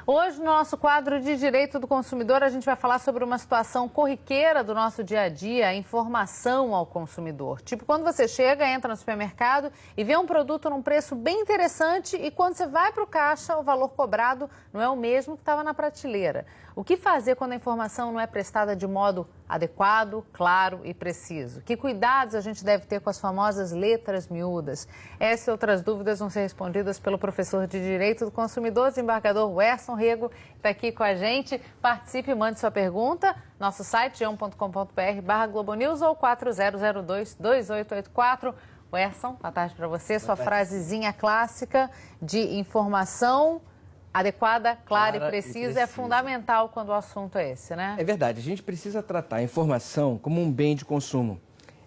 Hoje, no nosso quadro de Direito do Consumidor, a gente vai falar sobre uma situação corriqueira do nosso dia a dia, a informação ao consumidor. Tipo, quando você chega, entra no supermercado e vê um produto num preço bem interessante e quando você vai para o caixa, o valor cobrado não é o mesmo que estava na prateleira. O que fazer quando a informação não é prestada de modo adequado, claro e preciso? Que cuidados a gente deve ter com as famosas letras miúdas? Essas e outras dúvidas vão ser respondidas pelo professor de Direito do Consumidor, desembargador Werson Rego, que está aqui com a gente. Participe e mande sua pergunta. Nosso site, g1.com.br/globonews ou 4002-2884. Werson, boa tarde para você. Sua frasezinha clássica de informação adequada, clara e precisa é fundamental quando o assunto é esse, né? É verdade, a gente precisa tratar a informação como um bem de consumo.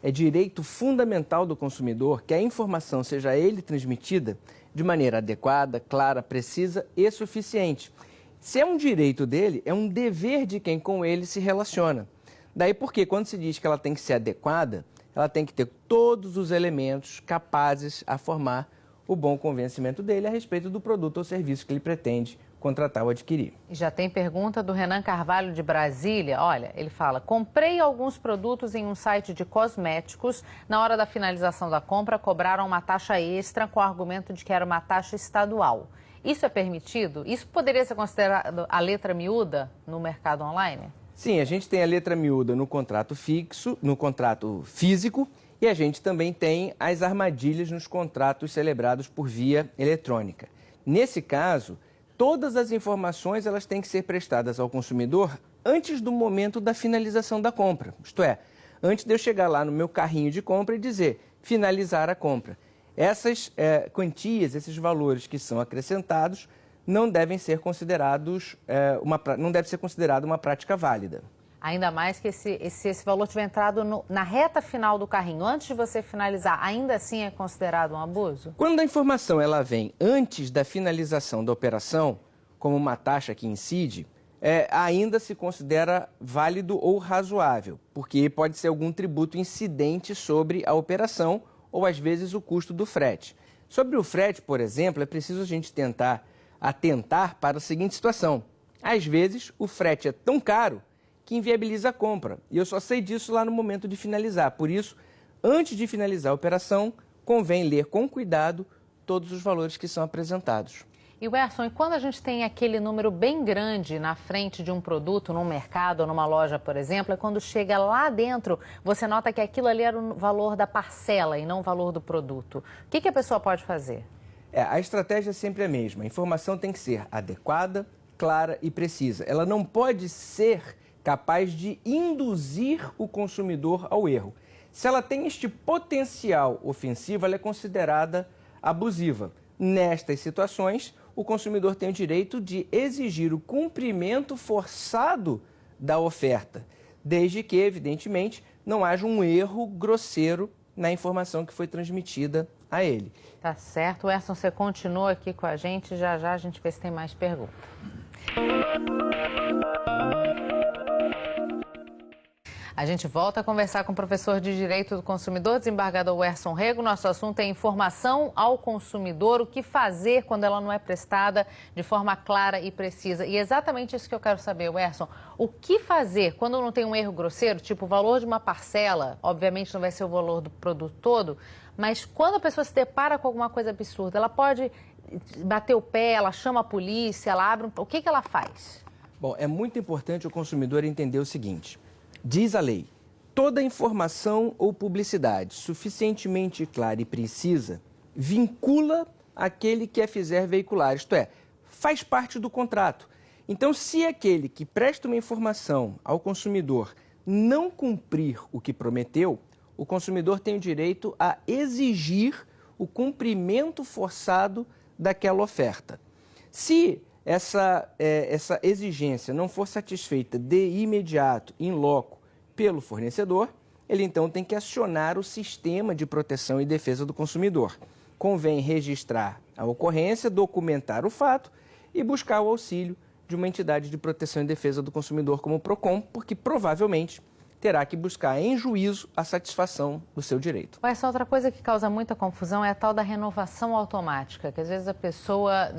É direito fundamental do consumidor que a informação seja a ele transmitida de maneira adequada, clara, precisa e suficiente. Se é um direito dele, é um dever de quem com ele se relaciona. Daí porque quando se diz que ela tem que ser adequada, ela tem que ter todos os elementos capazes a formar o bom convencimento dele a respeito do produto ou serviço que ele pretende contratar ou adquirir. E já tem pergunta do Renan Carvalho de Brasília. Olha, ele fala: comprei alguns produtos em um site de cosméticos. Na hora da finalização da compra, cobraram uma taxa extra com o argumento de que era uma taxa estadual. Isso é permitido? Isso poderia ser considerado a letra miúda no mercado online? Sim, a gente tem a letra miúda no contrato fixo, no contrato físico, e a gente também tem as armadilhas nos contratos celebrados por via eletrônica. Nesse caso, todas as informações elas têm que ser prestadas ao consumidor antes do momento da finalização da compra. Isto é, antes de eu chegar lá no meu carrinho de compra e dizer finalizar a compra. Essas quantias, esses valores que são acrescentados não devem ser considerados, não deve ser considerado uma prática válida. Ainda mais que se esse valor tiver entrado na reta final do carrinho, antes de você finalizar, ainda assim é considerado um abuso? Quando a informação ela vem antes da finalização da operação, como uma taxa que incide, ainda se considera válido ou razoável, porque pode ser algum tributo incidente sobre a operação ou, às vezes, o custo do frete. Sobre o frete, por exemplo, é preciso a gente atentar para a seguinte situação. Às vezes, o frete é tão caro que inviabiliza a compra. E eu só sei disso lá no momento de finalizar. Por isso, antes de finalizar a operação, convém ler com cuidado todos os valores que são apresentados. E Werson, e quando a gente tem aquele número bem grande na frente de um produto, num mercado ou numa loja, por exemplo, é quando chega lá dentro, você nota que aquilo ali era o valor da parcela e não o valor do produto. O que a pessoa pode fazer? A estratégia é sempre a mesma. A informação tem que ser adequada, clara e precisa. Ela não pode ser capaz de induzir o consumidor ao erro. Se ela tem este potencial ofensivo, ela é considerada abusiva. Nestas situações, o consumidor tem o direito de exigir o cumprimento forçado da oferta, desde que, evidentemente, não haja um erro grosseiro na informação que foi transmitida a ele. Tá certo. Werson, você continua aqui com a gente, já a gente vê se tem mais perguntas. A gente volta a conversar com o professor de Direito do Consumidor, desembargador Werson Rego. Nosso assunto é informação ao consumidor, o que fazer quando ela não é prestada de forma clara e precisa. E é exatamente isso que eu quero saber, Werson. O que fazer quando não tem um erro grosseiro, tipo o valor de uma parcela, obviamente não vai ser o valor do produto todo, mas quando a pessoa se depara com alguma coisa absurda, ela pode bater o pé, ela chama a polícia, ela abre o que ela faz? Bom, é muito importante o consumidor entender o seguinte. Diz a lei, toda informação ou publicidade suficientemente clara e precisa vincula aquele que a fizer veicular, isto é, faz parte do contrato. Então, se aquele que presta uma informação ao consumidor não cumprir o que prometeu, o consumidor tem o direito a exigir o cumprimento forçado daquela oferta. Se essa exigência não for satisfeita de imediato, in loco, pelo fornecedor, ele então tem que acionar o sistema de proteção e defesa do consumidor. Convém registrar a ocorrência, documentar o fato e buscar o auxílio de uma entidade de proteção e defesa do consumidor como o PROCON, porque provavelmente terá que buscar em juízo a satisfação do seu direito. Essa outra coisa que causa muita confusão é a tal da renovação automática, que às vezes a pessoa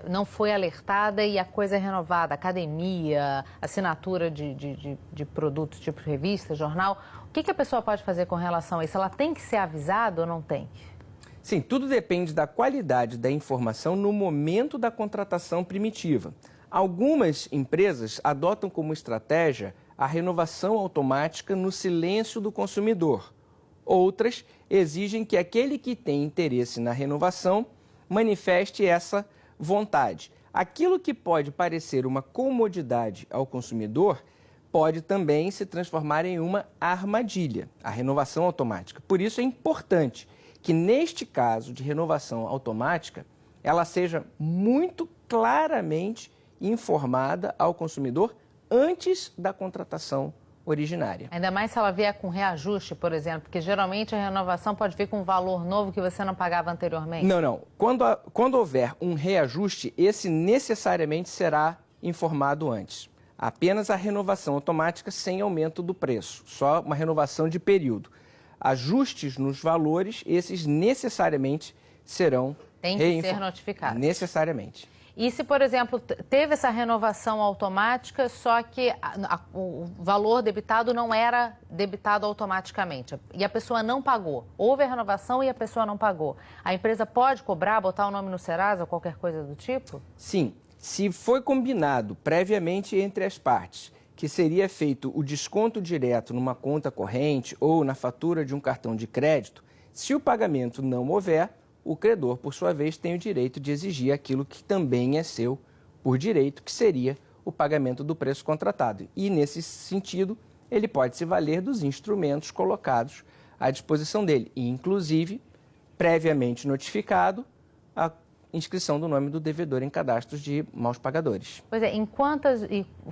não foi alertada e a coisa é renovada, academia, assinatura de produtos tipo revista, jornal. O que a pessoa pode fazer com relação a isso? Ela tem que ser avisada ou não tem? Sim, tudo depende da qualidade da informação no momento da contratação primitiva. Algumas empresas adotam como estratégia a renovação automática no silêncio do consumidor. Outras exigem que aquele que tem interesse na renovação manifeste essa vontade. Aquilo que pode parecer uma comodidade ao consumidor pode também se transformar em uma armadilha, a renovação automática. Por isso é importante que, neste caso de renovação automática, ela seja muito claramente informada ao consumidor antes da contratação originária. Ainda mais se ela vier com reajuste, por exemplo, porque geralmente a renovação pode vir com um valor novo que você não pagava anteriormente. Não. Quando houver um reajuste, esse necessariamente será informado antes. Apenas a renovação automática sem aumento do preço, só uma renovação de período. Ajustes nos valores, esses necessariamente serão Tem que ser notificados. Necessariamente. E se, por exemplo, teve essa renovação automática, só que o valor debitado não era debitado automaticamente e a pessoa não pagou. Houve a renovação e a pessoa não pagou. A empresa pode cobrar, botar o nome no Serasa ou qualquer coisa do tipo? Sim. Se foi combinado previamente entre as partes que seria feito o desconto direto numa conta corrente ou na fatura de um cartão de crédito, se o pagamento não houver, o credor, por sua vez, tem o direito de exigir aquilo que também é seu por direito, que seria o pagamento do preço contratado. E, nesse sentido, ele pode se valer dos instrumentos colocados à disposição dele, e, inclusive, previamente notificado, a inscrição do nome do devedor em cadastros de maus pagadores. Pois é,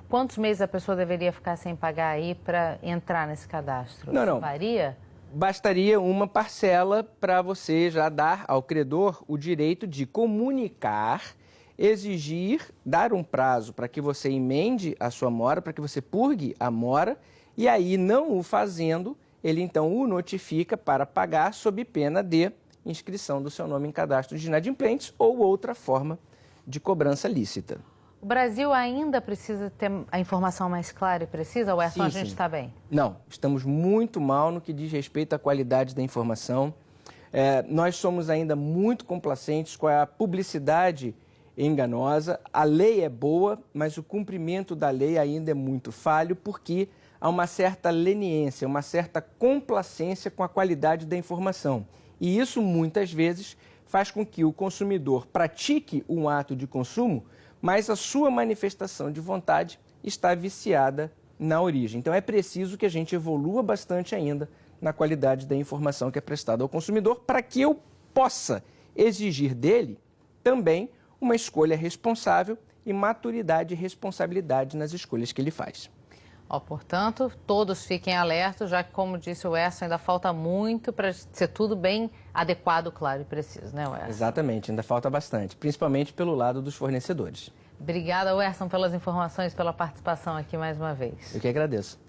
quantos meses a pessoa deveria ficar sem pagar aí para entrar nesse cadastro? Não. Varia? Bastaria uma parcela para você já dar ao credor o direito de comunicar, exigir, dar um prazo para que você emende a sua mora, para que você purgue a mora, e aí, não o fazendo, ele então o notifica para pagar sob pena de inscrição do seu nome em cadastro de inadimplentes ou outra forma de cobrança lícita. O Brasil ainda precisa ter a informação mais clara e precisa, ou a gente está bem? Não, estamos muito mal no que diz respeito à qualidade da informação. Nós somos ainda muito complacentes com a publicidade enganosa. A lei é boa, mas o cumprimento da lei ainda é muito falho, porque há uma certa leniência, uma certa complacência com a qualidade da informação. E isso, muitas vezes, faz com que o consumidor pratique um ato de consumo, mas a sua manifestação de vontade está viciada na origem. Então, é preciso que a gente evolua bastante ainda na qualidade da informação que é prestada ao consumidor, para que eu possa exigir dele também uma escolha responsável e maturidade e responsabilidade nas escolhas que ele faz. Portanto, todos fiquem alertos, já que, como disse o Erson, ainda falta muito para ser tudo bem adequado, claro e preciso, né, Erson? Exatamente, ainda falta bastante, principalmente pelo lado dos fornecedores. Obrigada, Erson, pelas informações, pela participação aqui mais uma vez. Eu que agradeço.